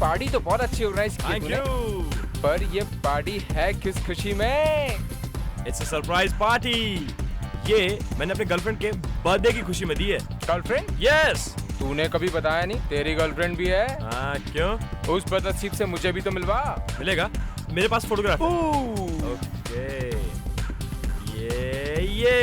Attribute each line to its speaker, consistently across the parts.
Speaker 1: Party तो बहुत अच्छी ऑर्गेनाइज की तूने, पर ये पार्टी है किस खुशी में?
Speaker 2: It's a surprise party. ये मैंने अपने गर्लफ्रेंड के बर्थडे की खुशी में दी है।
Speaker 1: गर्लफ्रेंड?
Speaker 2: यस।
Speaker 1: तूने कभी बताया नहीं तेरी गर्लफ्रेंड भी है।
Speaker 2: हाँ, क्यों?
Speaker 1: उस बदनसीब से मुझे भी तो मिलवा।
Speaker 2: मिलेगा, मेरे पास फोटोग्राफ है। ओके, ये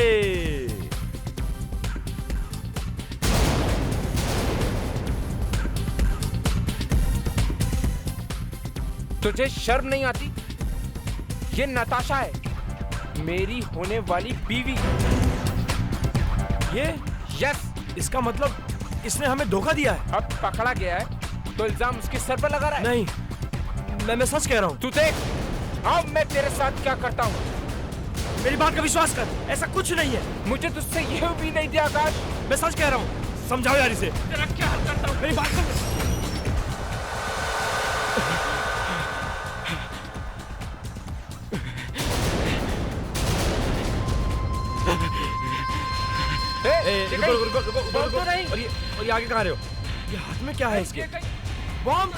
Speaker 1: तुझे शर्म नहीं आती? ये नताशा है, मेरी होने वाली बीवी।
Speaker 2: ये
Speaker 1: यस।
Speaker 2: इसका मतलब इसने हमें धोखा दिया है।
Speaker 1: अब पकड़ा गया है तो इल्जाम उसके सर पर लगा रहा है।
Speaker 2: नहीं, मैं सच कह रहा हूँ।
Speaker 1: तू देख अब मैं तेरे साथ क्या करता हूँ।
Speaker 2: मेरी बात का विश्वास कर, ऐसा कुछ नहीं है।
Speaker 1: मुझे तुझसे यह भी नहीं दिया आकाश।
Speaker 2: मैं सच कह रहा हूँ, समझाओ यार इसे।
Speaker 1: तेरा क्या हाल करता हूँ।
Speaker 2: मेरी बात कर। रुको नहीं। और ये आगे कहाँ रहे हो? ये हाथ में क्या है इसके? बॉम्ब!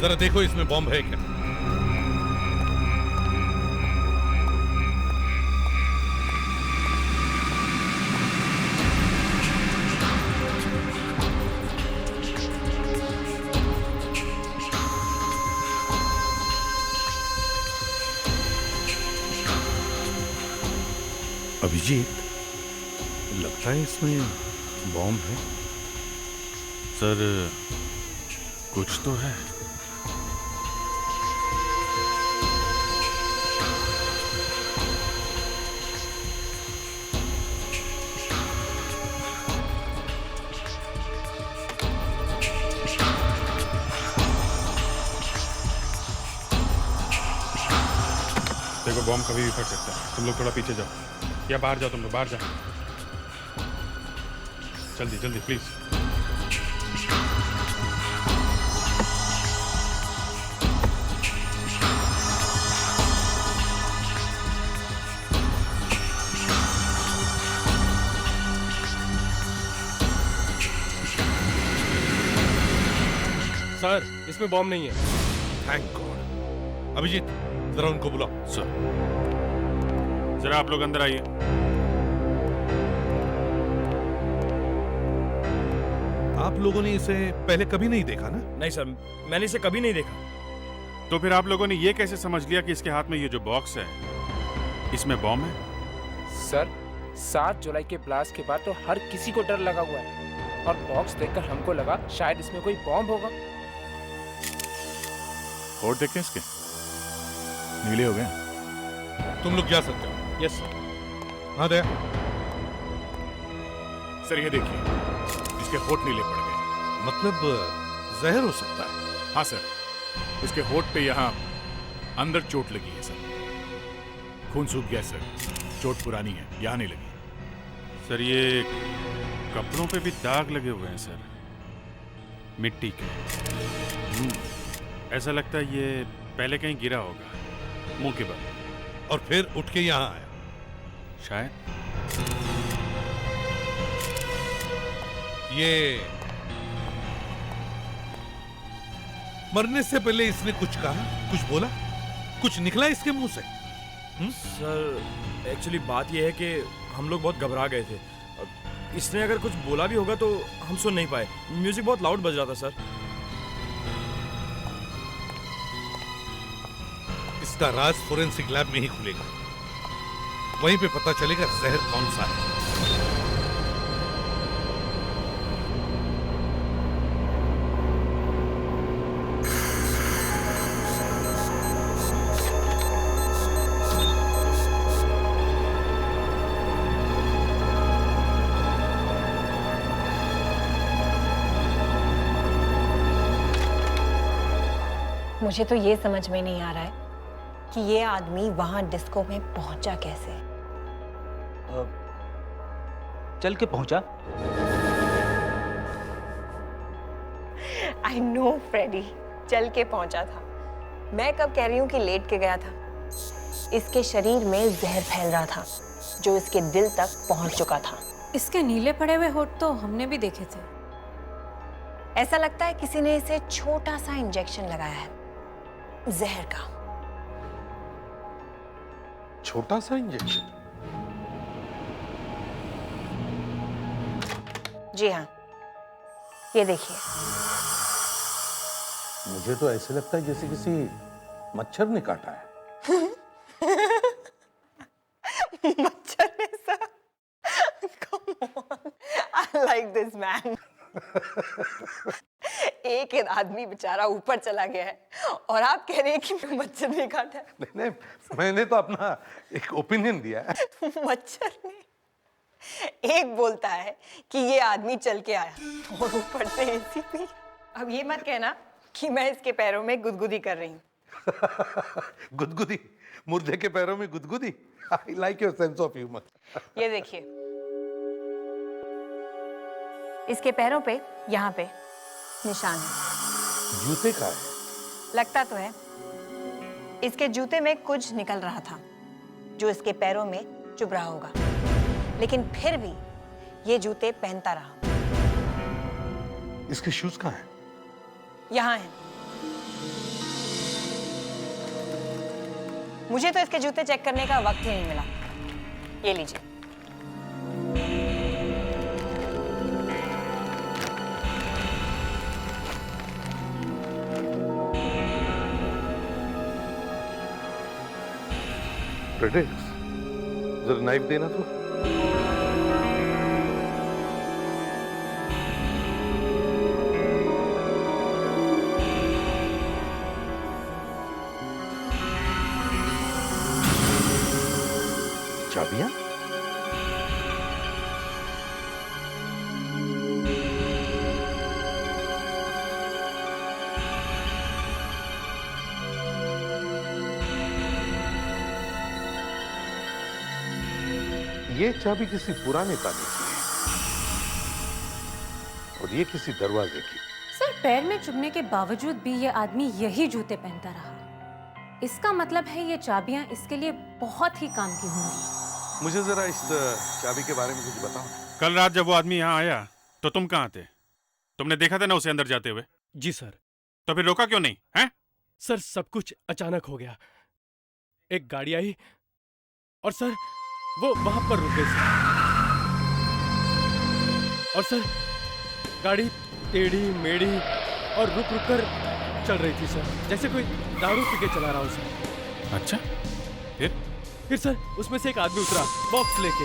Speaker 3: जरा देखो इसमें बॉम्ब है क्या?
Speaker 4: अभिजीत, लगता है इसमें बॉम्ब है। सर, कुछ तो है।
Speaker 5: देखो, बॉम्ब कभी भी फट सकता है। तुम लोग थोड़ा पीछे जाओ या बाहर जाओ। तुम लोग बाहर जाओ, जल्दी जल्दी प्लीज।
Speaker 2: सर, इसमें बॉम्ब नहीं है।
Speaker 3: Thank God. अभिजीत, जरा उनको बुलाओ।
Speaker 4: सर,
Speaker 5: जरा आप लोग अंदर आइए।
Speaker 3: आप लोगों ने इसे पहले कभी नहीं देखा ना?
Speaker 2: नहीं सर, मैंने इसे कभी नहीं देखा।
Speaker 5: तो फिर आप लोगों ने ये कैसे समझ लिया कि इसके हाथ में ये जो बॉक्स है इसमें बॉम्ब है?
Speaker 1: सर, 7 जुलाई के ब्लास्ट के बाद तो हर किसी को डर लगा हुआ है और बॉक्स देखकर हमको लगा शायद इसमें कोई बॉम्ब होगा।
Speaker 5: और देखें इसके नीले हो गए।
Speaker 3: तुम लोग जा सकते हो।
Speaker 2: Yes sir.
Speaker 3: हाँ दया।
Speaker 5: सर ये देखिए, इसके होठ नीले पड़ गए।
Speaker 3: मतलब जहर हो सकता है।
Speaker 5: हाँ सर, इसके होठ पे यहाँ अंदर चोट लगी है सर। खून सूख गया सर। चोट पुरानी है, यहाँ नहीं लगी। सर ये कपड़ों पे भी दाग लगे हुए हैं सर, मिट्टी के। ऐसा लगता है ये पहले कहीं गिरा होगा मुंह के बल
Speaker 3: और फिर उठ के यहाँ आया
Speaker 5: शायद।
Speaker 3: ये मरने से पहले इसने कुछ कहा, कुछ बोला, कुछ निकला इसके मुंह से?
Speaker 2: सर, एक्चुअली बात यह है कि हम लोग बहुत घबरा गए थे। इसने अगर कुछ बोला भी होगा तो हम सुन नहीं पाए। म्यूजिक बहुत लाउड बज रहा था सर।
Speaker 3: इसका राज फोरेंसिक लैब में ही खुलेगा। वहीं पे पता चलेगा जहर कौन सा है।
Speaker 6: मुझे तो ये समझ में नहीं आ रहा है कि ये आदमी वहां डिस्को में पहुंचा कैसे।
Speaker 7: चल के पहुंचा।
Speaker 6: आई नो फ्रेडी, चल के पहुंचा था। मैं कब कह रही हूँ कि लेट के गया था। इसके शरीर में जहर फैल रहा था जो इसके दिल तक पहुंच चुका था।
Speaker 8: इसके नीले पड़े हुए होठ तो हमने भी देखे थे।
Speaker 6: ऐसा लगता है किसी ने इसे छोटा सा इंजेक्शन लगाया है जहर का।
Speaker 9: छोटा सा इंजेक्शन?
Speaker 6: जी हाँ, ये देखिए।
Speaker 9: मुझे तो ऐसे लगता है जैसे किसी मच्छर ने काटा है।
Speaker 6: मच्छर ऐसा? Come on, I like this man. एक आदमी बेचारा ऊपर चला गया है और आप कह रहे हैं कि मच्छर ने काटा है।
Speaker 9: नहीं, मैंने तो अपना एक ओपिनियन दिया है।
Speaker 6: मच्छर ने एक बोलता है कि ये आदमी चल के आया और ऊपर से एसीपी। अब ये मत कहना कि मैं इसके पैरों में गुदगुदी कर रही हूँ।
Speaker 9: गुदगुदी? मुर्दे के पैरों में गुदगुदी? I like your sense of humor.
Speaker 6: ये देखिए, इसके पैरों पे यहाँ पे निशान है।
Speaker 9: जूते का है?
Speaker 6: लगता तो है। इसके जूते में कुछ निकल रहा था जो इसके पैरों में चुभ रहा होगा, लेकिन फिर भी ये जूते पहनता रहा।
Speaker 9: इसके शूज कहाँ हैं?
Speaker 6: यहाँ हैं। मुझे तो इसके जूते चेक करने का वक्त ही नहीं मिला। ये लीजिए।
Speaker 9: प्रेडिक्स, जरा नाइफ देना तो। चाबियां? ये चाबी किसी पुराने ताले की है और ये किसी दरवाजे की।
Speaker 8: सर, पैर में चुभने के बावजूद भी ये आदमी यही जूते पहनता रहा। इसका मतलब है ये चाबियां इसके लिए बहुत ही काम की होंगी।
Speaker 9: मुझे जरा इस चाबी के बारे में कुछ बताओ।
Speaker 5: कल रात जब वो आदमी यहाँ आया तो तुम कहाँ थे? तुमने देखा था ना उसे अंदर जाते हुए?
Speaker 2: जी सर।
Speaker 5: तो फिर रोका क्यों नहीं है?
Speaker 2: सर, सब कुछ अचानक हो गया। एक गाड़ी आई और सर वो वहां पर रुक गई सर। और सर गाड़ी टेढ़ी मेढ़ी और रुक रुक कर चल रही थी सर, जैसे कोई दारू पी के चला रहा हो सर।
Speaker 5: अच्छा, फिर
Speaker 2: सर उसमें से एक आदमी उतरा बॉक्स लेके।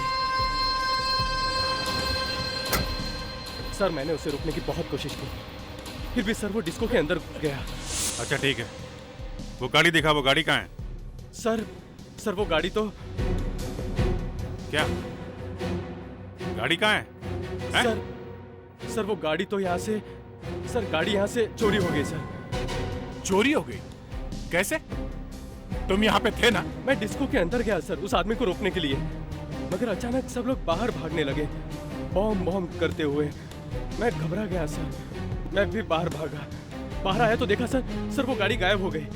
Speaker 2: सर मैंने उसे रोकने की बहुत कोशिश की, फिर भी सर वो डिस्को के अंदर घुस गया।
Speaker 5: अच्छा ठीक है, वो गाड़ी दिखा। वो गाड़ी कहाँ है?
Speaker 2: सर वो गाड़ी तो
Speaker 5: क्या गाड़ी कहाँ है?
Speaker 2: सर वो गाड़ी तो यहाँ से, सर गाड़ी यहाँ से चोरी हो गई सर।
Speaker 5: चोरी हो गई? कैसे? तुम यहाँ पे थे ना?
Speaker 2: मैं डिस्को के अंदर गया सर उस आदमी को रोकने के लिए, मगर अचानक सब लोग बाहर भागने लगे बॉम्ब करते हुए। मैं घबरा गया सर, मैं भी बाहर भागा। बाहर आया तो देखा सर वो गाड़ी गायब हो गई।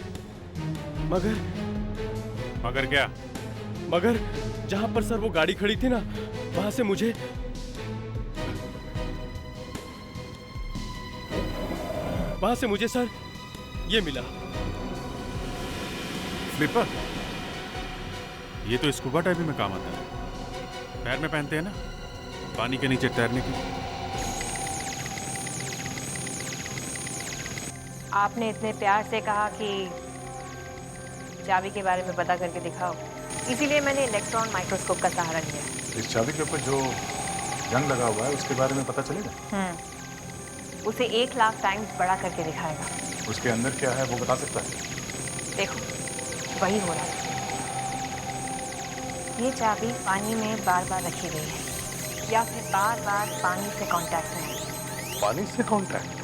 Speaker 5: मगर क्या?
Speaker 2: मगर जहां पर सर वो गाड़ी खड़ी थी ना, वहां से मुझे सर ये मिला।
Speaker 5: फ्लिपर? ये तो स्कूबा डाइविंग में काम आता है। पैर में पहनते हैं ना, पानी के नीचे तैरने की।
Speaker 6: आपने इतने प्यार से कहा कि चाबी के बारे में पता करके दिखाओ, इसीलिए मैंने इलेक्ट्रॉन माइक्रोस्कोप का सहारा लिया है।
Speaker 5: इस चाबी के ऊपर जो जंग लगा हुआ है उसके बारे में पता चलेगा?
Speaker 6: उसे 1 लाख टाइम्स बड़ा करके दिखाएगा।
Speaker 5: उसके अंदर क्या है वो बता सकता है?
Speaker 6: देखो, वही हो रहा है। ये चाबी पानी में बार बार रखी गई है या फिर बार बार पानी से कांटेक्ट में है।
Speaker 9: पानी से कांटेक्ट?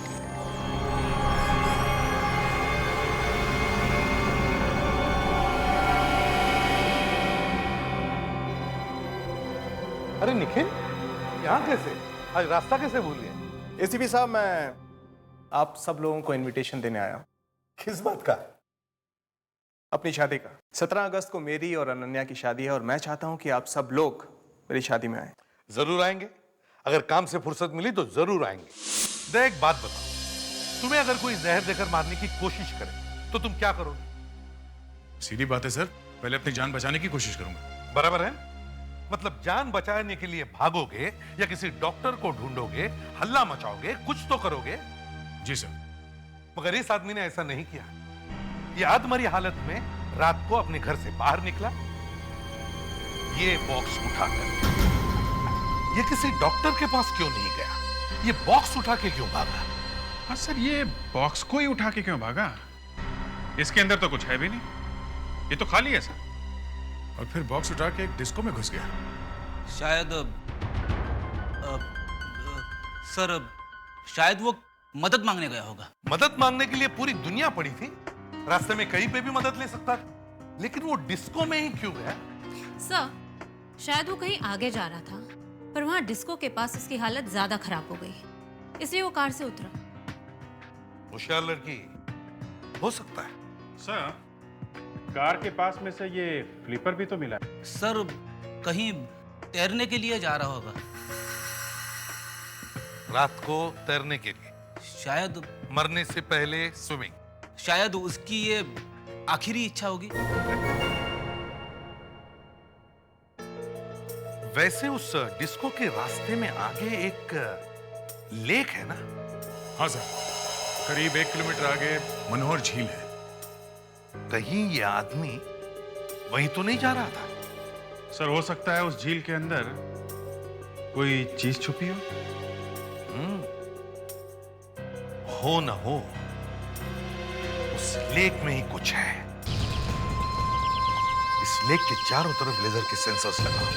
Speaker 9: अरे निखिल, यहाँ कैसे? आज रास्ता कैसे भूल गए?
Speaker 2: एसीपी साहब, मैं आप सब लोगों को इनविटेशन देने आया हूं।
Speaker 9: किस बात का?
Speaker 2: अपनी शादी का। 17 अगस्त को मेरी और अनन्या की शादी है और मैं चाहता हूं कि आप सब लोग मेरी शादी में आए।
Speaker 9: जरूर आएंगे। अगर काम से फुर्सत मिली तो जरूर आएंगे। देख, एक बात बताओ, तुम्हें अगर कोई जहर देकर मारने की कोशिश करे तो तुम क्या करोगे?
Speaker 5: सीधी बात है सर, पहले अपनी जान बचाने की कोशिश करूंगा।
Speaker 9: बराबर है? मतलब जान बचाने के लिए भागोगे या किसी डॉक्टर को ढूंढोगे, हल्ला मचाओगे, कुछ तो करोगे।
Speaker 5: जी सर।
Speaker 9: मगर इस आदमी ने ऐसा नहीं किया। ये आधमरी हालत में रात को अपने घर से बाहर निकला, ये बॉक्स उठाकर। ये किसी डॉक्टर के पास क्यों नहीं गया? ये बॉक्स उठा के क्यों भागा?
Speaker 5: हाँ सर, ये बॉक्स को ही उठा के क्यों भागा? इसके अंदर तो कुछ है भी नहीं, ये तो खाली है सर। और फिर बॉक्स उठा के एक डिस्को में घुस गया।
Speaker 7: शायद सर, शायद वो मदद मांगने गया होगा।
Speaker 9: मदद मांगने के लिए पूरी दुनिया पड़ी थी। रास्ते में कहीं पे भी मदद ले सकता था, लेकिन वो डिस्को में ही क्यों गया?
Speaker 8: सर, शायद वो कहीं आगे जा रहा था, पर वहां डिस्को के पास उसकी हालत ज्यादा खराब हो गई, इसलिए वो कार से उतरा।
Speaker 9: होशियार लड़की हो सकता है।
Speaker 5: सर, कार के पास में से ये फ्लिपर भी तो मिला।
Speaker 7: सर, कहीं तैरने के लिए जा रहा होगा।
Speaker 9: रात को तैरने के लिए?
Speaker 7: शायद
Speaker 9: मरने से पहले स्विमिंग?
Speaker 7: शायद उसकी ये आखिरी इच्छा होगी।
Speaker 9: वैसे उस डिस्को के रास्ते में आगे एक लेक है ना?
Speaker 5: हाँ सर, करीब 1 किलोमीटर आगे मनोहर झील है।
Speaker 9: कहीं ये आदमी वहीं तो नहीं जा रहा था?
Speaker 5: सर, हो सकता है उस झील के अंदर कोई चीज छुपी हो।
Speaker 9: हो ना हो, उस लेक में ही कुछ है। इस लेक के चारों तरफ लेजर के सेंसर्स लगाओ।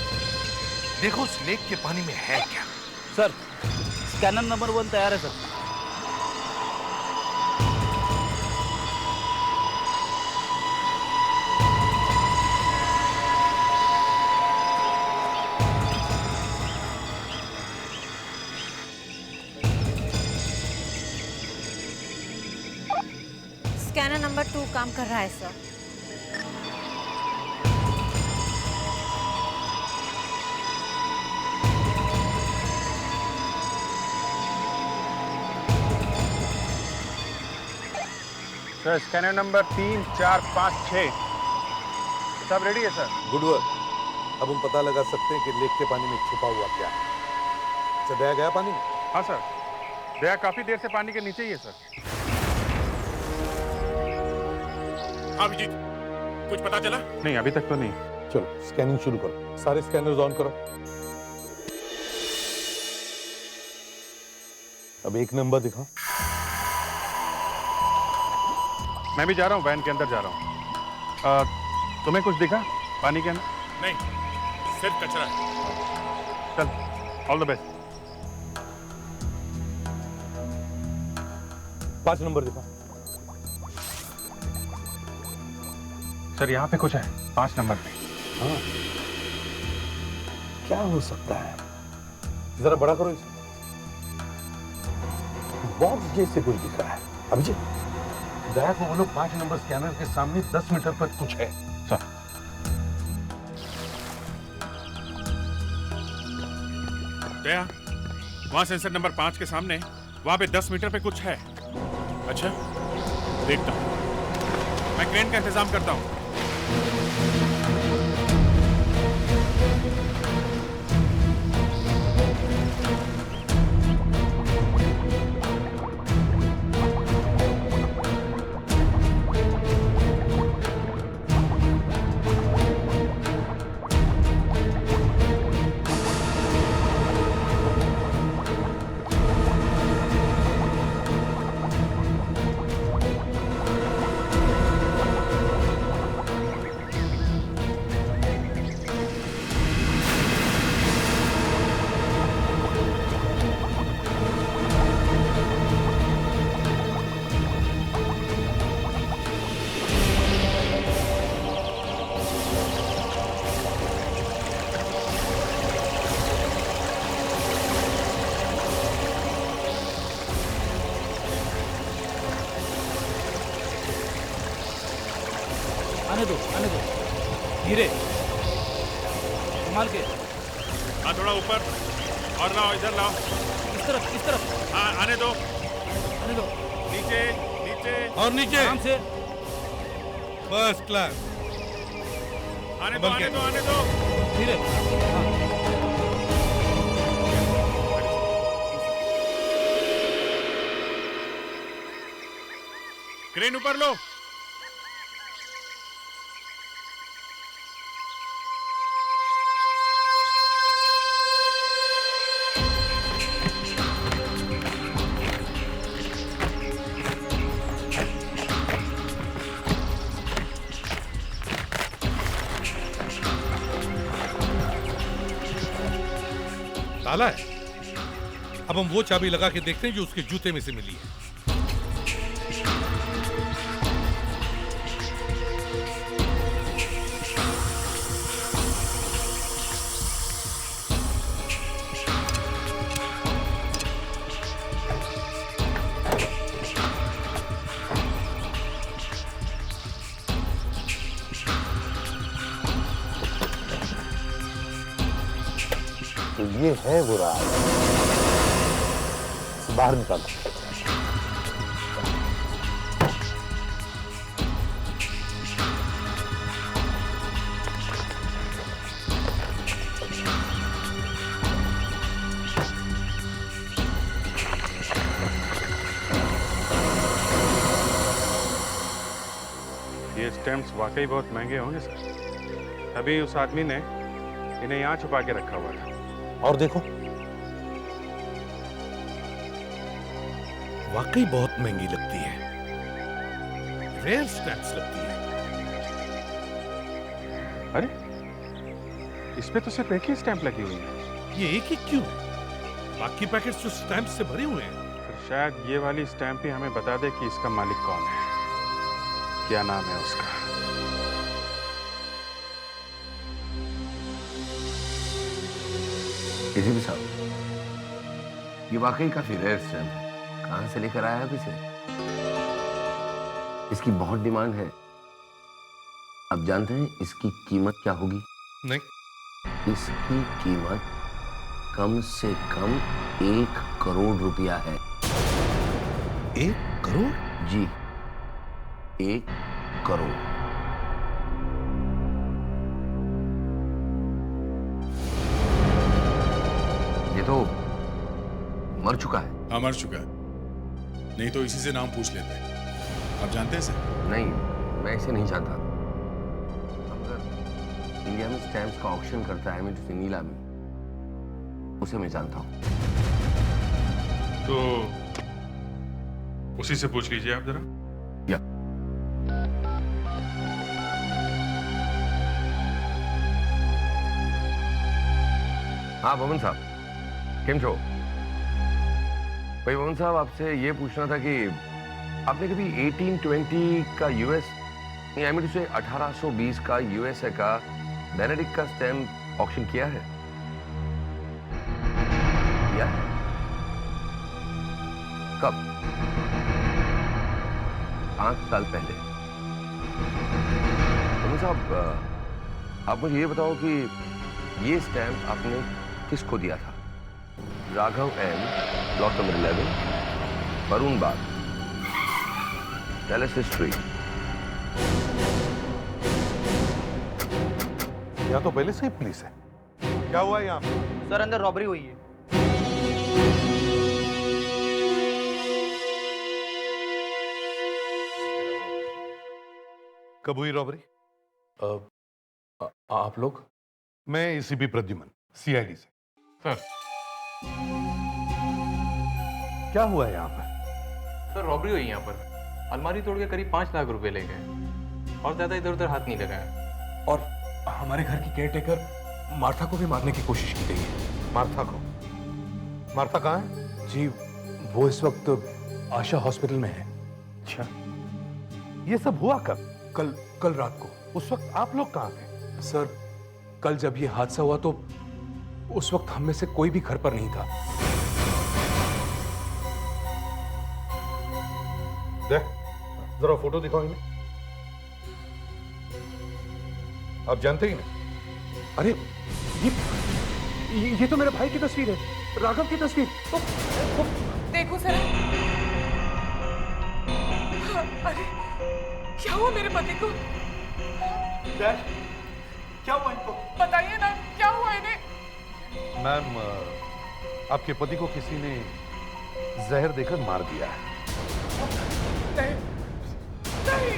Speaker 9: देखो उस लेक के पानी में है क्या।
Speaker 7: सर, स्कैनर नंबर 1 तैयार है सर।
Speaker 8: स्कैनर नंबर 2 काम कर रहा है सर।
Speaker 5: सर, स्कैनर नंबर 3, 4, 5, 6 सब रेडी है सर।
Speaker 9: Good work. अब हम पता लगा सकते हैं कि लेक के पानी में छुपा हुआ क्या है। अच्छा, दया गया पानी में?
Speaker 5: हाँ सर, दया काफी देर से पानी के नीचे ही है सर। हाँ अभिजीत, कुछ पता चला? नहीं, अभी तक तो नहीं।
Speaker 9: चलो स्कैनिंग शुरू करो। सारे स्कैनर्स ऑन करो। अब 1 नंबर दिखाओ।
Speaker 5: मैं भी जा रहा हूँ, वैन के अंदर जा रहा हूँ। तुम्हें कुछ दिखा पानी के अंदर? नहीं, सिर्फ कचरा है। चल, ऑल द बेस्ट।
Speaker 9: 5 नंबर दिखाओ।
Speaker 5: सर, यहाँ पे कुछ है 5 नंबर पे।
Speaker 9: हाँ, क्या हो सकता है? जरा बड़ा करो इसे। बॉक्स जैसे कुछ दिख रहा है। अभिजीत, दया को बोलो 5 नंबर स्कैनर के सामने 10 मीटर पर कुछ है।
Speaker 5: सर, दया, वहां सेंसर नंबर 5 के सामने, वहां पे 10 मीटर पे कुछ है। अच्छा, देखता हूं। मैं क्रेन का इंतजाम करता हूं।
Speaker 1: आने दो धीरे संभाल के।
Speaker 5: हाँ थोड़ा ऊपर और लाओ, इधर लाओ।
Speaker 1: इस तरफ
Speaker 5: हाँ आने दो। नीचे नीचे
Speaker 3: और नीचे
Speaker 1: आराम से।
Speaker 3: First class.
Speaker 5: आने दो आने दो आने दो।
Speaker 1: धीरे हाँ।
Speaker 5: क्रेन ऊपर लो।
Speaker 3: ताला है। अब हम वो चाबी लगा के देखते हैं जो उसके जूते में से मिली है।
Speaker 10: तो ये है वो राज, बाहर निकालो।
Speaker 4: ये स्टैम्प्स वाकई बहुत महंगे होंगे सर, तभी उस आदमी ने इन्हें यहाँ छुपा के रखा हुआ था।
Speaker 10: और देखो,
Speaker 3: वाकई बहुत महंगी लगती है, रेयर स्टैम्प्स लगती है।
Speaker 4: अरे इस पे तो सिर्फ एक ही स्टैंप लगी हुई है।
Speaker 3: ये एक ही क्यों है? बाकी पैकेट्स तो स्टैम्प्स से भरे हुए हैं।
Speaker 4: फिर शायद ये वाली स्टैंप ही हमें बता दे कि इसका मालिक कौन है, क्या नाम है उसका।
Speaker 10: एसीपी साहब, ये वाकई काफी रेयर स्टैम्प है। कहां से लेकर आया आप इसे? इसकी बहुत डिमांड है। आप जानते हैं इसकी कीमत क्या होगी?
Speaker 3: नहीं।
Speaker 10: इसकी कीमत कम से कम 1 करोड़ रुपया है।
Speaker 3: 1 करोड़?
Speaker 10: जी, 1 करोड़। ये तो मर चुका है।
Speaker 5: हाँ मर चुका है, नहीं तो इसी से नाम पूछ लेते। आप जानते हैं इसे?
Speaker 10: नहीं, मैं इसे नहीं जानता। अगर इंडिया में स्टैम्प्स का ऑक्शन करता है मुझे नीलामी, उसे मैं जानता हूँ।
Speaker 4: तो उसी से पूछ लीजिए आप जरा।
Speaker 10: या हाँ भवन साहब, केम छो? भाई भवन साहब, आपसे ये पूछना था कि आपने कभी 1820 का यूएस, आई मीन टू से 1820 का यूएसए का बेनेडिक्ट का स्टैम्प ऑक्शन किया है? किया है? कब? 5 साल पहले। भवन साहब, आप मुझे ये बताओ कि ये स्टैम्प आपने किसको दिया था? Raghav M, block number 11, Varun Bagh, palace street.
Speaker 9: यहाँ तो पहले से ही पुलिस है। क्या हुआ यहाँ पे?
Speaker 7: सर अंदर रॉबरी हुई है।
Speaker 9: कब हुई रॉबरी?
Speaker 2: आप लोग?
Speaker 9: मैं एसीपी प्रद्युमन, सीआईडी से।
Speaker 2: सर।
Speaker 9: क्या हुआ है यहाँ पर?
Speaker 2: सर रॉबरी हुई यहाँ पर। अलमारी तोड़ के करीब 5 लाख रुपए ले गए और ज्यादा इधर उधर हाथ नहीं लगाया। और हमारे घर की केयरटेकर मार्था को भी मारने की कोशिश की गई है।
Speaker 9: मार्था को? मार्था कहाँ है?
Speaker 2: जी, वो इस वक्त आशा हॉस्पिटल में है।
Speaker 9: अच्छा, ये सब हुआ कब?
Speaker 2: कल रात को।
Speaker 9: उस वक्त आप लोग कहाँ थे?
Speaker 2: सर, कल जब ये हादसा हुआ तो उस वक्त हम में से कोई भी घर पर नहीं था।
Speaker 9: देख, जरा फोटो दिखाओ इन्हें। आप जानते ही नहीं।
Speaker 2: अरे ये तो मेरे भाई की तस्वीर है, राघव की तस्वीर। तो
Speaker 6: देखो सर, अरे क्या हुआ मेरे पति को?
Speaker 2: डैड, क्या हुआ इनको?
Speaker 6: बताइए ना, क्या हुआ इन्हें?
Speaker 9: मैम, आपके पति को किसी ने जहर देकर मार दिया है।
Speaker 6: नहीं, नहीं,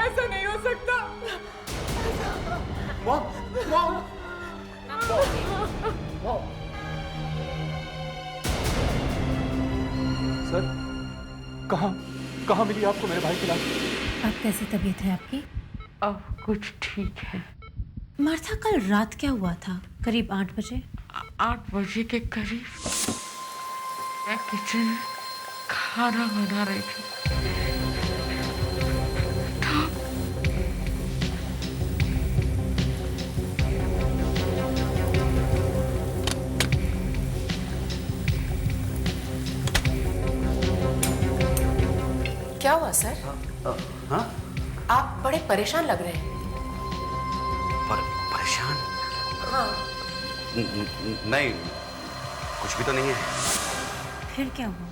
Speaker 6: ऐसा नहीं हो सकता।
Speaker 2: मॉम, सर, कहाँ मिली आपको मेरे भाई की लाश?
Speaker 8: अब कैसी तबीयत है आपकी?
Speaker 6: अब कुछ ठीक है।
Speaker 8: मार्था, कल रात क्या हुआ था? करीब 8 बजे?
Speaker 6: 8 बजे के करीब मैं किचन में खाना बना रही थी।
Speaker 11: क्या हुआ सर?
Speaker 7: हाँ?
Speaker 11: आप बड़े परेशान लग रहे हैं।
Speaker 7: परेशान?
Speaker 11: हाँ।
Speaker 7: नहीं, कुछ भी तो नहीं है।
Speaker 8: फिर क्या हुआ?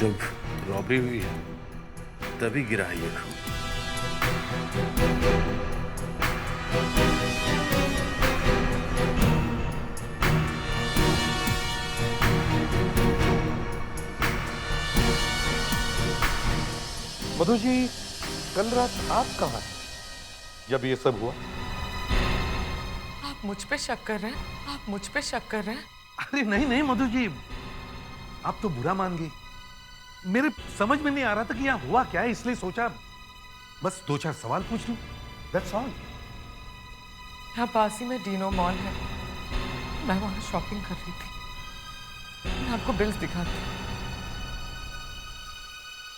Speaker 3: जब रॉबरी हुई है तभी गिरा है ये खून।
Speaker 9: मधु जी, कल रात आप कहाँ थे जब ये सब हुआ?
Speaker 6: आप मुझ पे शक कर रहे हैं? आप मुझ पे शक कर रहे हैं?
Speaker 9: अरे नहीं नहीं मधु जी, आप तो बुरा मान गई। मेरे समझ में नहीं आ रहा था कि यहाँ हुआ क्या है, इसलिए सोचा बस 2-4 सवाल पूछ लूं। That's all।
Speaker 6: यहाँ पास ही में डीनो मॉल है, मैं वहां शॉपिंग कर रही थी। मैं आपको बिल्स दिखाती हूँ।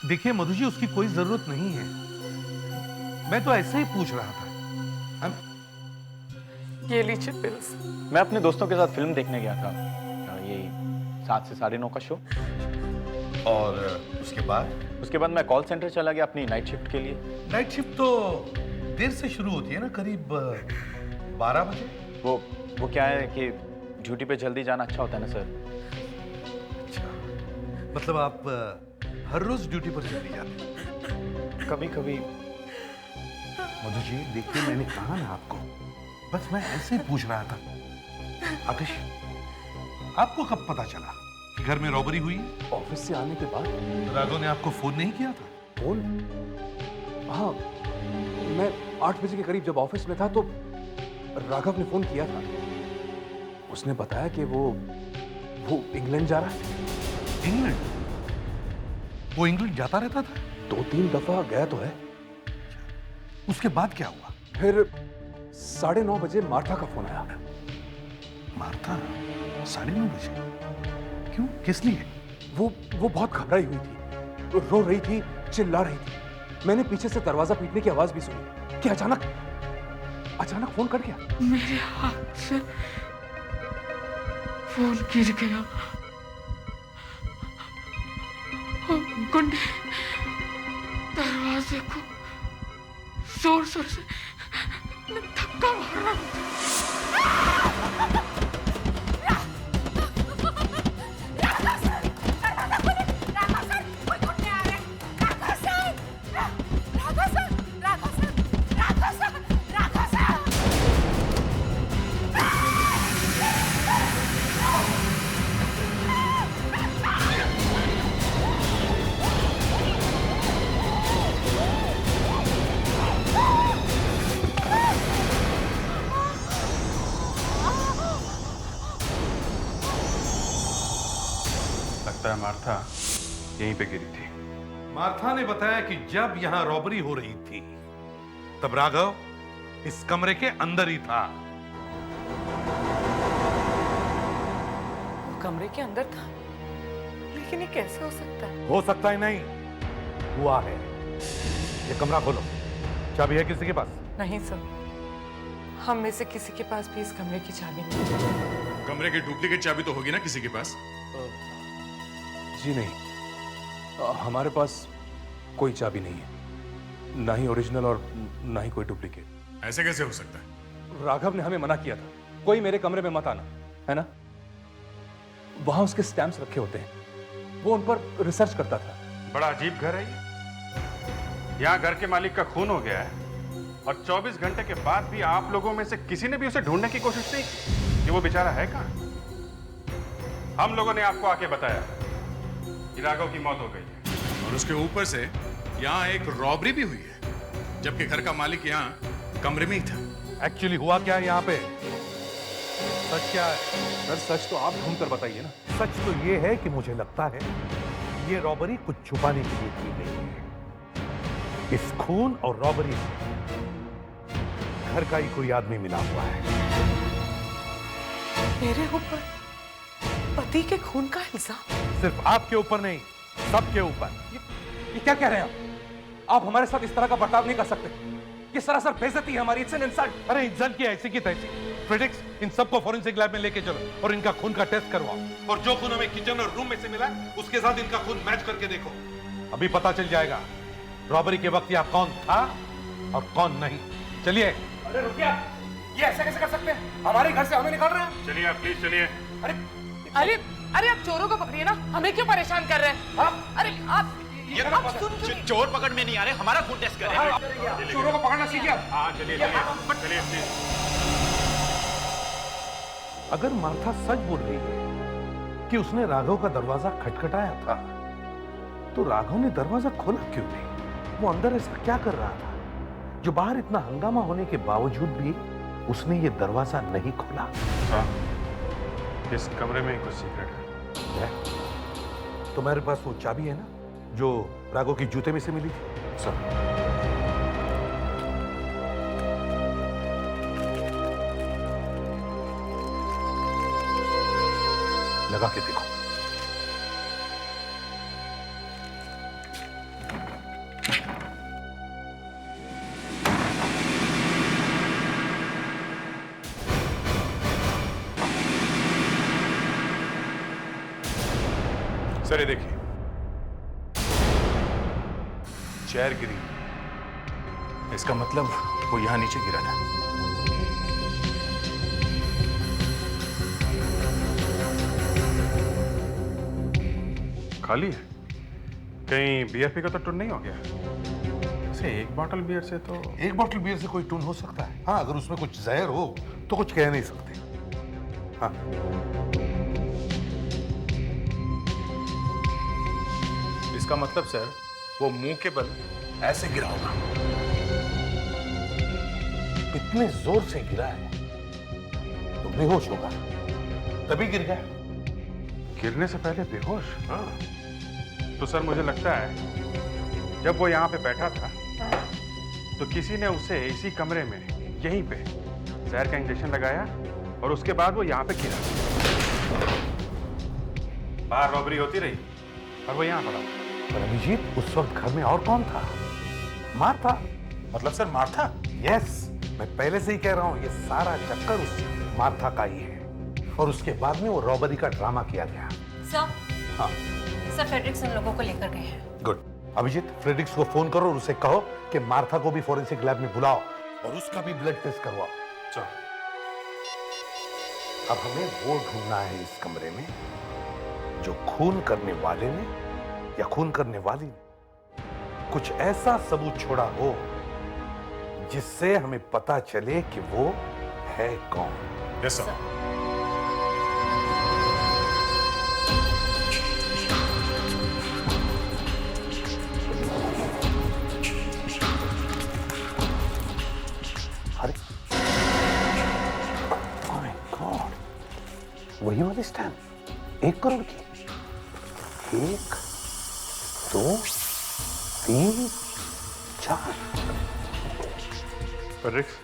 Speaker 9: देखिए मधु जी, उसकी कोई जरूरत नहीं है, मैं तो ऐसे ही पूछ रहा था।
Speaker 6: ये लीजिए बिल्स।
Speaker 12: मैं अपने दोस्तों के साथ फिल्म देखने गया था, ये 7 से 9:30 का शो।
Speaker 9: और उसके बाद
Speaker 12: मैं कॉल सेंटर चला गया अपनी नाइट शिफ्ट के लिए।
Speaker 9: नाइट शिफ्ट तो देर से शुरू होती है ना, करीब 12 बजे।
Speaker 12: वो क्या है कि ड्यूटी पे जल्दी जाना अच्छा होता है ना सर।
Speaker 9: अच्छा, मतलब आप हर रोज ड्यूटी पर जल्दी जाते हैं?
Speaker 12: कभी कभी।
Speaker 9: मधु जी देखिए, मैंने कहा ना आपको, बस मैं ऐसे ही पूछ रहा था। आतिश, आपको कब पता चला कि घर में रॉबरी हुई?
Speaker 2: ऑफिस से आने के बाद।
Speaker 9: राघव ने आपको फोन नहीं किया था?
Speaker 2: फोन? हाँ, मैं 8 बजे के करीब जब ऑफिस में था तो राघव ने फोन किया था। उसने बताया कि वो इंग्लैंड जा रहा है।
Speaker 9: इंग्लैंड? वो इंग्लैंड जाता रहता था?
Speaker 2: 2-3 दफा गया तो है।
Speaker 9: उसके बाद क्या हुआ?
Speaker 2: फिर 9:30 बजे मार्था का फोन आया।
Speaker 9: मार्था? 9:30 बजे? क्यों, किस लिए?
Speaker 2: वो बहुत घबराई हुई थी, रो रही थी, चिल्ला रही थी। मैंने पीछे से दरवाजा पीटने की आवाज भी सुनी कि अचानक फोन कट गया।
Speaker 6: मेरे हाथ से फोन गिर गया। गुंडे दरवाजे को जोर जोर से धक्का मारा।
Speaker 4: लगता है मार्था यहीं पे गिरी थी।
Speaker 9: मार्था ने बताया कि जब यहां रॉबरी हो रही थी तब राघव इस कमरे के अंदर ही था।
Speaker 6: कमरे के अंदर था, लेकिन ये कैसे हो सकता है?
Speaker 9: हो सकता है नहीं, हुआ है। ये कमरा खोलो, चाबी है किसी के पास?
Speaker 6: नहीं सर,
Speaker 13: हम में से किसी के पास भी इस कमरे की चाबी नहीं।
Speaker 5: कमरे की डुप्लीकेट चाबी तो होगी ना किसी के पास?
Speaker 4: जी नहीं, हमारे पास कोई चाबी नहीं है, ना ही ओरिजिनल और ना ही कोई डुप्लीकेट।
Speaker 5: ऐसे कैसे हो सकता है?
Speaker 4: राघव ने हमें मना किया था, कोई मेरे कमरे में मत आना, है ना? वहां उसके स्टैम्प्स रखे होते हैं, वो उन पर रिसर्च करता था।
Speaker 14: बड़ा अजीब घर है ये। यहाँ घर के मालिक का खून हो गया है और 24 घंटे के बाद भी आप लोगों में से किसी ने भी उसे ढूंढने की कोशिश नहीं की कि वो बेचारा है कहाँ। हम लोगों ने आपको आके बताया कि राघव की मौत हो गई है
Speaker 5: और उसके ऊपर से यहाँ एक रॉबरी भी हुई है, जबकि घर का मालिक यहाँ कमरे में ही था।
Speaker 9: एक्चुअली हुआ क्या है यहाँ पे? सच क्या है?
Speaker 4: सर सच तो आप ढूंढ कर बताइए ना।
Speaker 9: सच तो ये है कि मुझे लगता है ये रॉबरी कुछ छुपाने के लिए की गई है। इस खून और रॉबरी में घर का ही कोई आदमी मिला हुआ है।
Speaker 13: मेरे ऊपर पति के खून का इल्जाम?
Speaker 9: सिर्फ आपके ऊपर नहीं, सबके ऊपर।
Speaker 4: ये क्या कह रहे हैं आप? हमारे साथ इस तरह का बर्ताव नहीं कर सकते। ये सरासर बेइज्जती है हमारी। It's an insult.
Speaker 9: अरे इंसल्ट की ऐसी की तैसी। फ्रेडिक्स, इन सबको फॉरेंसिक लैब में लेके चलो और इनका खून का टेस्ट करवाओ और जो खून हमें किचन और रूम में से मिला उसके साथ इनका खून मैच करके देखो। अभी पता चल जाएगा रॉबरी के वक्त यहाँ कौन था और कौन नहीं। चलिए।
Speaker 1: अरे रुकिए, ये ऐसा कैसे कर सकते हैं? हमारे घर से हमें निकाल रहे हैं।
Speaker 14: चलिए आप प्लीज चलिए।
Speaker 1: अरे
Speaker 13: अरे अरे आप चोरों को पकड़िए ना, हमें क्यों परेशान कर रहे हैं? अरे आप
Speaker 7: चोर पकड़ में नहीं आ रहे, हमारा खून टेस्ट करें।
Speaker 1: चोरों को पकड़ना सीखिए।
Speaker 14: हाँ चलिए चलिए।
Speaker 9: अगर मार्था सच बोल रही है कि उसने राघव का दरवाजा खटखटाया था, तो राघव ने दरवाजा खोला क्यों नहीं? वो अंदर ऐसा क्या कर रहा था जो बाहर इतना हंगामा होने के बावजूद भी उसने ये दरवाजा नहीं खोला?
Speaker 14: इस कमरे में ही कुछ सीक्रेट है।
Speaker 9: तुम्हारे पास वो चाबी है ना जो राघव के जूते में से मिली थी? सब लगा के देखो।
Speaker 14: सर ये देखिए, चेयर गिरी। इसका मतलब वो यहां नीचे गिरा था। खाली है। कहीं बियर पी का तो टून नहीं हो गया? वैसे एक बॉटल बियर से तो
Speaker 9: एक बॉटल बियर से कोई टून हो सकता है। हाँ, अगर उसमें कुछ जहर हो तो कुछ कह नहीं सकते। हाँ,
Speaker 14: इसका मतलब सर वो मुंह के बल ऐसे गिरा होगा।
Speaker 9: इतने जोर से गिरा है तो बेहोश होगा, तभी गिर गया।
Speaker 14: गिरने से पहले बेहोश? हाँ। तो सर मुझे लगता है जब वो यहाँ पे बैठा था तो किसी ने उसे इसी कमरे में यहीं पे जहर का इंजेक्शन लगाया और उसके बाद वो यहाँ पे गिरा। बाहर रॉबरी होती रही और वो यहाँ पड़ा।
Speaker 9: पर अभिजीत, उस वक्त घर में और कौन था? मार्था।
Speaker 14: मतलब सर मार्था?
Speaker 9: यस, मैं पहले से ही कह रहा हूँ ये सारा चक्कर उस मार्था का ही है और उसके बाद में वो रॉबरी का ड्रामा किया गया।
Speaker 8: सर।
Speaker 9: हाँ
Speaker 8: सर, फ्रेडरिक्स उन लोगों को लेकर गए हैं।
Speaker 9: गुड। अभिजीत, फ्रेडरिक्स को फोन करो और उसे कहो कि मार्था को भी फॉरेंसिक लैब में बुलाओ और उसका भी ब्लड टेस्ट करवाओ।
Speaker 14: चलो।
Speaker 9: अब हमें वो ढूंढना है इस कमरे में जो खून करने वाले ने या खून करने वाली ने कुछ ऐसा सबूत छोड़ा हो जिससे हमें पता चले कि वो है कौन।
Speaker 14: Yes sir.
Speaker 9: अरे माय गॉड, वही वाली स्टैम्प 1 करोड़ की। 1 2 3 4।
Speaker 14: रिक्स,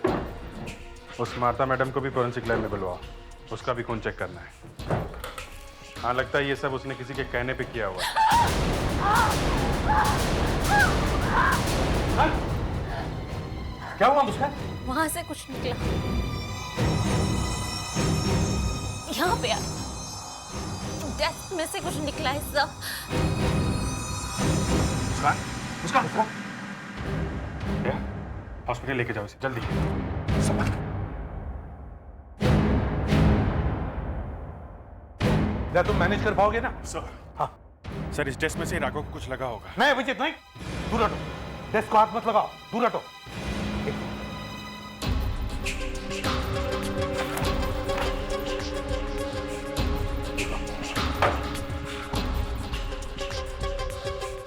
Speaker 14: उस मार्था मैडम को भी फॉरेंसिक लैब में बुलवाओ, उसका भी खून चेक करना है। हाँ, लगता है ये सब उसने किसी के कहने पे किया हुआ है।
Speaker 9: क्या हुआ मुझे?
Speaker 8: वहां से कुछ निकला। यहाँ पे डेस्क में से कुछ निकला है सर।
Speaker 14: हॉस्पिटल लेके जाओ इसे जल्दी।
Speaker 9: क्या तुम मैनेज कर पाओगे ना?
Speaker 14: सर हाँ सर, इस डेस्क में से राघव को कुछ लगा होगा।
Speaker 9: नहीं अभिजीत नहीं, दूर हटो, डेस्क को हाथ मत लगाओ, दूर हटो।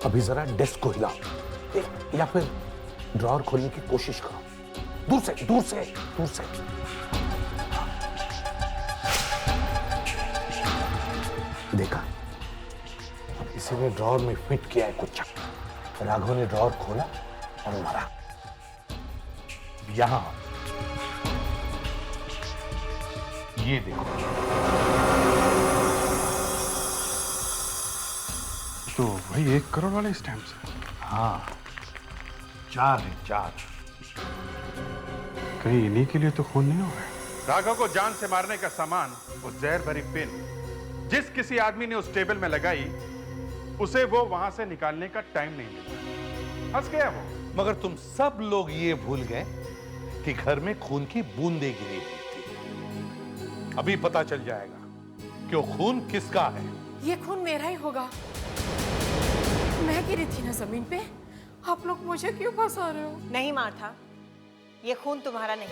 Speaker 9: अभी जरा डेस्क को हिलाओ या फिर ड्रॉअर खोलने की कोशिश करो, दूर से दूर से दूर से। देखा, अब किसी ने ड्रॉअर में फिट किया है कुछ। राघव ने ड्रॉअर खोला और मारा। यहां ये देखो,
Speaker 14: तो वही 1 करोड़ वाले स्टैम्प्स हैं।
Speaker 9: हाँ 4 है, 4।
Speaker 14: कहीं इन्हीं के लिए तो खून नहीं हो रहा है। राघव को जान से मारने का सामान, वो जहर भरी पिन जिस किसी आदमी ने उस टेबल में लगाई, उसे वो वहां से निकालने का टाइम नहीं मिला। हंस गया वो।
Speaker 9: मगर तुम सब लोग ये भूल गए कि घर में खून की बूंदें गिरी हुई थी। अभी पता चल जाएगा कि वो खून किसका है।
Speaker 13: ये खून मेरा ही होगा। मैं गिरी थी ना जमीन पे, आप लोग मुझे क्यों फंसा रहे हो?
Speaker 6: नहीं मार्था, ये खून तुम्हारा नहीं।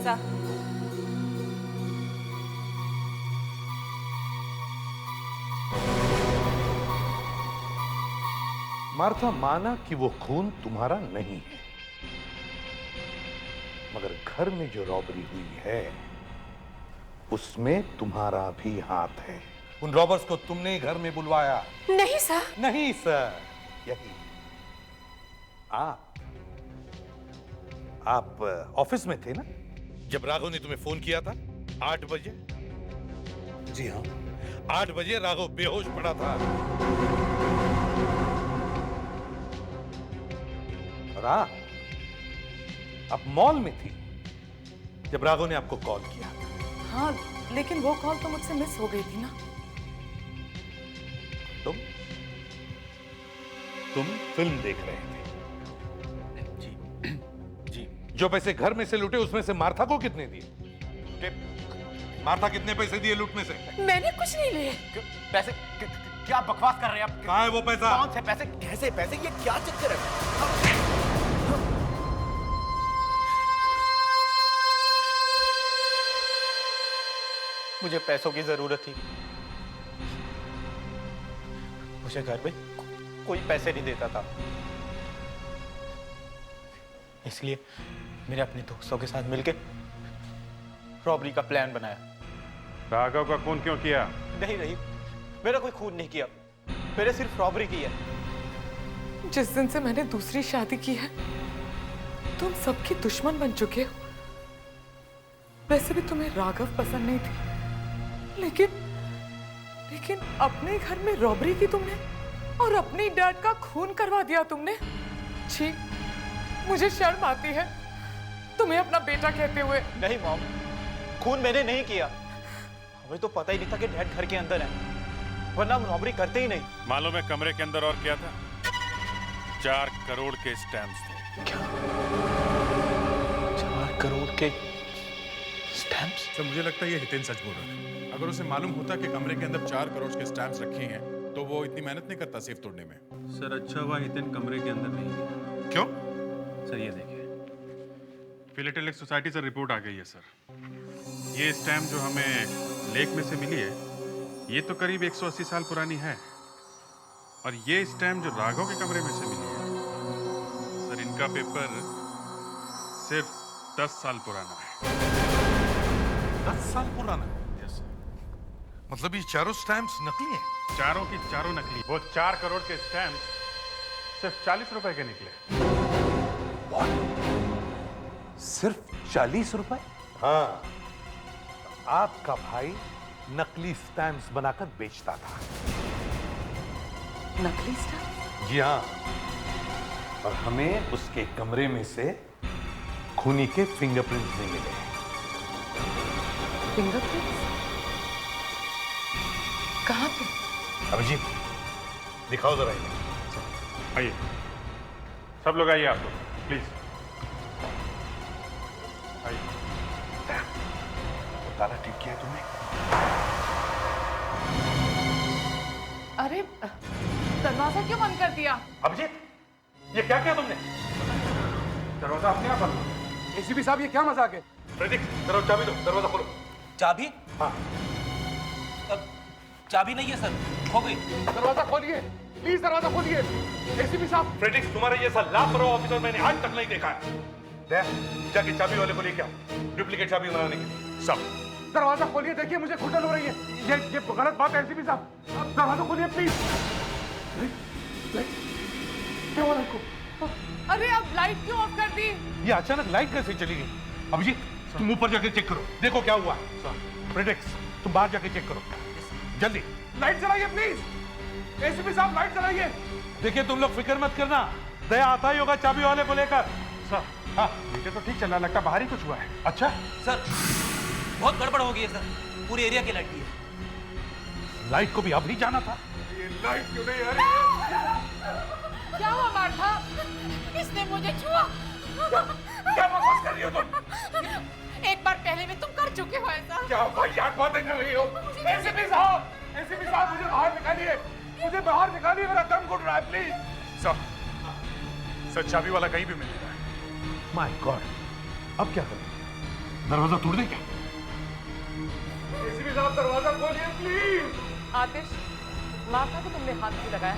Speaker 6: सर
Speaker 9: मार्था माना कि वो खून तुम्हारा नहीं है, मगर घर में जो रॉबरी हुई है उसमें तुम्हारा भी हाथ है। उन रॉबर्स को तुमने ही घर में बुलवाया।
Speaker 13: नहीं सर।
Speaker 9: नहीं सर, यही आप ऑफिस में थे ना जब राघव ने तुम्हें फोन किया था 8 बजे? जी हाँ, 8 बजे राघव बेहोश पड़ा था। और आप मॉल में थी जब राघव ने आपको कॉल किया।
Speaker 13: हाँ, लेकिन वो कॉल तो मुझसे मिस हो गई थी ना।
Speaker 9: तुम फिल्म देख रहे थे। जी। जो पैसे घर में से लूटे उसमें से मार्था को कितने दिए? मार्था कितने पैसे दिए लूटने से?
Speaker 13: मैंने कुछ नहीं लिए।
Speaker 12: पैसे? क्या बकवास कर रहे हैं आप?
Speaker 9: कहाँ है वो पैसा?
Speaker 12: कौन से पैसे? कैसे पैसे? ये क्या चक्कर है? मुझे पैसों की जरूरत थी। मुझे घर में कोई पैसे नहीं देता था, इसलिए मैंने अपने दोस्तों के साथ मिलकर रॉबरी का प्लान बनाया।
Speaker 14: राघव का खून क्यों किया?
Speaker 12: नहीं, मेरा कोई खून नहीं किया, मैंने सिर्फ रॉबरी की है।
Speaker 13: जिस दिन से मैंने दूसरी शादी की है, तुम सबकी दुश्मन बन चुके हो। वैसे भी तुम्हें राघव पसंद नहीं थे, लेकिन अपने घर में रॉबरी की तुमने और अपने डैड का खून करवा दिया तुमने। छी, मुझे शर्म आती है तुम्हें अपना बेटा कहते हुए।
Speaker 12: नहीं मॉम, खून मैंने नहीं किया। हमें तो पता ही नहीं था कि डैड घर के अंदर है, वरना हम रॉबरी करते ही नहीं।
Speaker 14: मालूम है कमरे के अंदर और क्या था? 4 करोड़ के स्टैम्प्स थे।
Speaker 12: क्या? 4 करोड़ के स्टैम्प्स?
Speaker 5: सर मुझे लगता है ये हितेन सच बोल रहा है। अगर उसे मालूम होता कि कमरे के अंदर 4 करोड़ के स्टैम्प्स रखे हैं तो वो इतनी मेहनत नहीं करता सेफ तोड़ने में।
Speaker 14: सर अच्छा हुआ हितेन कमरे के अंदर नहीं है।
Speaker 5: क्यों?
Speaker 14: सर ये देखिए, फिलेटेलिक सोसाइटी से रिपोर्ट आ गई है सर। ये स्टैम्प जो हमें लेक में से मिली है, ये तो करीब 180 साल पुरानी है, और ये स्टैम्प जो राघव के कमरे में से मिली है सर, इनका पेपर सिर्फ 10 साल पुराना है।
Speaker 9: 10 साल पुराना? यस। मतलब ये चारों स्टैम्प्स नकली हैं?
Speaker 14: चारों की चारों नकली। वो 4 करोड़ के स्टैम्प सिर्फ 40 रुपए के निकले।
Speaker 9: सिर्फ 40 रुपए? हाँ, आपका भाई नकली स्टैम्प्स बनाकर बेचता था।
Speaker 13: नकली स्टैम्प?
Speaker 9: जी हाँ, और हमें उसके कमरे में से खूनी के फिंगरप्रिंट्स नहीं मिले।
Speaker 13: फिंगरप्रिंट्स? कहाँ पे?
Speaker 9: अभिजीत, दिखाओ जरा इन्हें।
Speaker 14: आइए, सब लोग आइए, आप लोग प्लीज आइए।
Speaker 9: ताला ठीक किया है तुमने?
Speaker 13: अरे दरवाजा क्यों बंद कर दिया?
Speaker 9: अभिजीत, ये क्या किया तुमने? दरवाजा अपने आप बंद।
Speaker 4: एसीपी साहब, ये क्या मजाक है?
Speaker 9: प्रदीप, जरा चाबी दो, दरवाजा खोलो।
Speaker 7: चाबी?
Speaker 9: हाँ।
Speaker 7: चाबी नहीं है सर, खो गई।
Speaker 9: दरवाजा खोलिए, प्लीज दरवाजा खोलिए। एसीपी साहब, फ्रेडिक्स, तुम्हारे जैसा लापरवाह ऑफिसर मैंने आज तक नहीं देखा है। जाके चाबी वाले को लेके आओ, डुप्लीकेट चाबी बनाने के लिए। सब दरवाजा खोलिए, देखिए मुझे घुटन हो रही है। ये गलत बात है एसीपी साहब, दरवाजा खोलिए प्लीज। क्या हुआ आपको?
Speaker 13: अरे अब लाइट क्यों ऑफ कर दी?
Speaker 9: ये अचानक लाइट कैसे चली गई? अभिजीत, तुम ऊपर जाके चेक करो, देखो क्या हुआ। फ्रेडिक्स, तुम बाहर जाके चेक करो, जल्दी। लाइट जलाइए प्लीज, एसीपी साहब लाइट जलाइए। देखिए तुम लोग फिक्र मत करना, दया आता ही होगा चाबी वाले को लेकर।
Speaker 14: सर, हाँ मीटर तो ठीक चल रहा, लगता बाहर ही कुछ हुआ है।
Speaker 9: अच्छा
Speaker 7: सर, बहुत गड़बड़ हो गई है सर, पूरे एरिया की लाइट की है।
Speaker 9: लाइट को भी अब नहीं जाना था।
Speaker 14: ये लाइट क्यों नहीं आ रही?
Speaker 13: क्या हुआ मार्था? किसने मुझे छुआ?
Speaker 9: क्या बकवास कर रही हो तुम?
Speaker 13: एक बार पहले भी तुम कर चुके हो ऐसा।
Speaker 9: क्या वाहियात बातें कर रही हो? एसीपी साहब, मुझे बाहर निकालिए, मुझे बाहर निकालिए, मेरा दम घुट रहा है प्लीज।
Speaker 14: सर चाबी वाला कहीं भी मिल रहा है।
Speaker 9: माय गॉड, अब क्या करें? दरवाजा तोड़ दें क्या? एसीपी साहब दरवाजा खोलिए प्लीज।
Speaker 13: आतिश, मार्था को तुमने हाथ क्यों लगाया?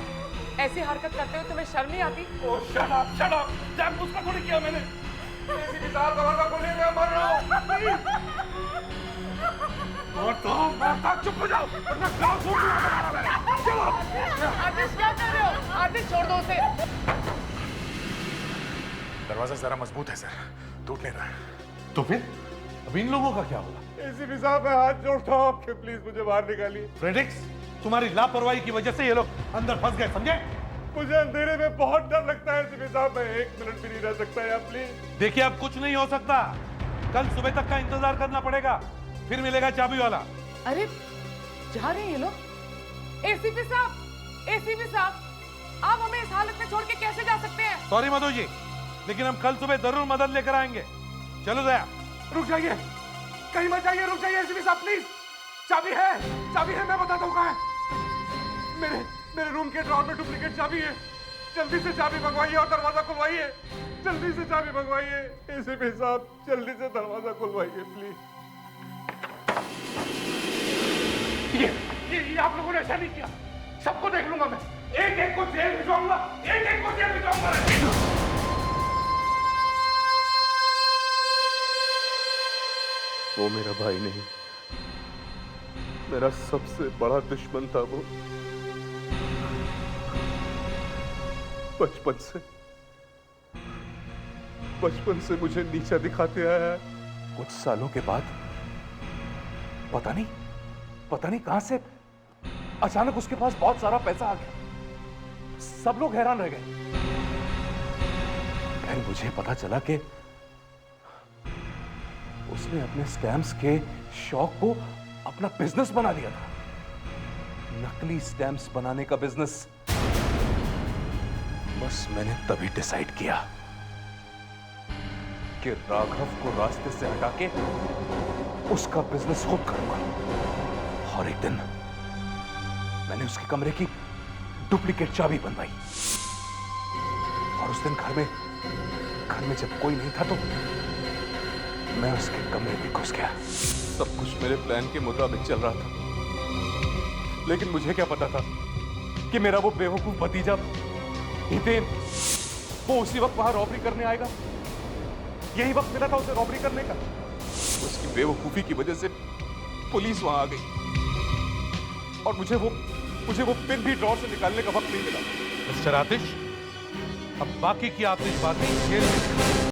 Speaker 13: ऐसी हरकत करते हुए तुम्हें शर्म नहीं आती?
Speaker 9: ओह शट अप, जानबूझ कर थोड़ी किया मैंने। एसीपी साहब दरवाजा खोलिए, मैं मर रहा हूँ प्लीज। और तो मार्था चुप हो जाओ, वरना क्लास रूम में मारा मैंने। चलो।
Speaker 13: आतिश क्या कर रहे हो? आतिश छोड़ दो उसे।
Speaker 14: दरवाजा जरा मजबूत है सर, टूट नहीं रहा है।
Speaker 9: तो फिर अब इन लोगों का क्या होगा? एसीपी साहब मैं हाथ जोड़ता हूँ आपके, प्लीज मुझे बाहर निकालिए। फ्रेडिक्स, तुम्हारी लापरवाही की वजह से ये लोग अंदर फंस गए, समझे? मुझे अंधेरे में बहुत डर लगता है एसीपी साहब, मैं 1 मिनट भी नहीं रह सकता यहाँ प्लीज। देखिए अब कुछ नहीं हो सकता, कल सुबह तक का इंतजार करना पड़ेगा, फिर मिलेगा चाबी वाला।
Speaker 13: अरे जा रहे हैं ये लोग? एसीपी साहब, आप हमें इस हालत में छोड़ के कैसे जा सकते हैं?
Speaker 9: सॉरी मधु जी, लेकिन हम कल सुबह जरूर मदद लेकर आएंगे। चलो दया, रुक जाइए, कहीं मत जाइए, रुक जाइए एसीपी साहब प्लीज। चाबी है, मैं बताता हूँ कहाँ है। मेरे रूम के ड्रॉर में डुप्लीकेट चाबी है, जल्दी से चाबी मंगवाइए और दरवाजा खुलवाइए, जल्दी से चाबी मंगवाइए एसीपी साहब, जल्दी से दरवाजा खुलवाइए प्लीज। ये आप लोगों ने ऐसा नहीं किया, सबको देख लूंगा मैं, एक को जेल भिजवाऊंगा, एक को जेल भिजवाऊंगा।
Speaker 4: वो मेरा भाई नहीं, मेरा सबसे बड़ा दुश्मन था वो। बचपन से मुझे नीचा दिखाते आया है। कुछ सालों के बाद पता नहीं कहां से अचानक उसके पास बहुत सारा पैसा आ गया, सब लोग हैरान रह गए। फिर मुझे पता चला कि उसने अपने स्टैम्प्स के शौक को अपना बिजनेस बना लिया था, नकली स्टैम्प्स बनाने का बिजनेस। बस मैंने तभी डिसाइड किया कि राघव को रास्ते से हटा के उसका बिजनेस खुद करूंगा। और एक दिन मैंने उसके कमरे की डुप्लीकेट चाबी बनवाई, और उस दिन घर में जब कोई नहीं था तो मैं उसके कमरे में घुस गया। सब कुछ मेरे प्लान के मुताबिक चल रहा था, लेकिन मुझे क्या पता था कि मेरा वो बेवकूफ भतीजा हितेन वो उसी वक्त वहां रॉबरी करने आएगा। यही वक्त मिला था उसे रॉबरी करने का। उसकी बेवकूफी की वजह से पुलिस वहां आ गई और मुझे वो पिन भी ड्रॉर से निकालने का वक्त नहीं मिला।
Speaker 9: मिस्टर आतिश, अब बाकी की आपने बातें जेल में